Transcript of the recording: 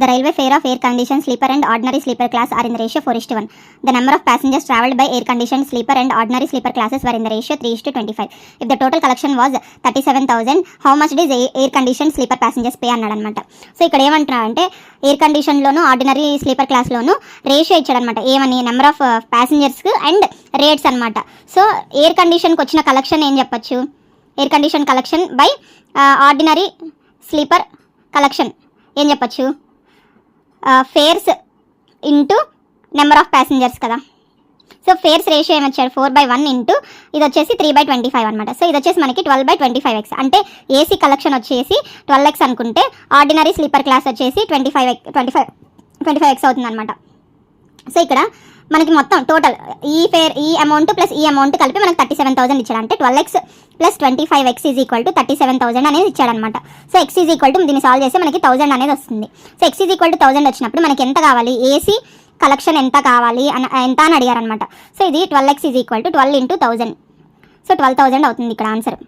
The railway fare of air-conditioned sleeper and ordinary sleeper class are in the ratio 4:1. The number of passengers travelled by air-conditioned sleeper and ordinary sleeper classes were in the ratio 3:25. If the total collection was 37,000, how much did air-conditioned sleeper passengers pay అన్నాడనమాట. So ఇక్కడ ఏమంటున్నారంటే air కండిషన్లోను ordinary sleeper క్లాస్లోను ratio ఇచ్చాడనమాట. ఏమని number of ప్యాసింజర్స్కి and rates అనమాట. So air కండిషన్కి వచ్చిన కలెక్షన్ ఏం చెప్పచ్చు, air condition collection by ordinary sleeper collection ఏం చెప్పచ్చు, fares into number of passengers కదా. సో ఫేర్స్ రేషియో ఏమొచ్చారు 4/1 ఇంటూ ఇది వచ్చేసి 3/25 అనమాట. సో ఇది వచ్చేసి మనకి 12/25x. అంటే ఏసీ కలెక్షన్ వచ్చేసి 12x అనుకుంటే ఆర్డినరీ స్లీపర్ క్లాస్ వచ్చేసి 25x అవుతుంది అనమాట. సో ఇక్కడ మనకి మొత్తం టోటల్ ఈ అమౌంట్ ప్లస్ ఈ అమౌంట్ కలిపి మనకి 37,000 ఇచ్చాడు. అంటే 12x plus 25x is equal to 37,000 అనేది ఇచ్చాడనమాట. So x is equal to దీన్ని సాల్వ్ చేస్తే మనకి 1000 అనేది వస్తుంది. So x is equal to 1000 వచ్చినప్పుడు మనకి ఎంత కావాలి, ఏసీ కలెక్షన్ ఎంత కావాలి ఎంత అని అడిగారనమాట. సో ఇది 12x is equal to 12 into 1000. So 12,000 అవుతుంది ఇక్కడ ఆన్సర్.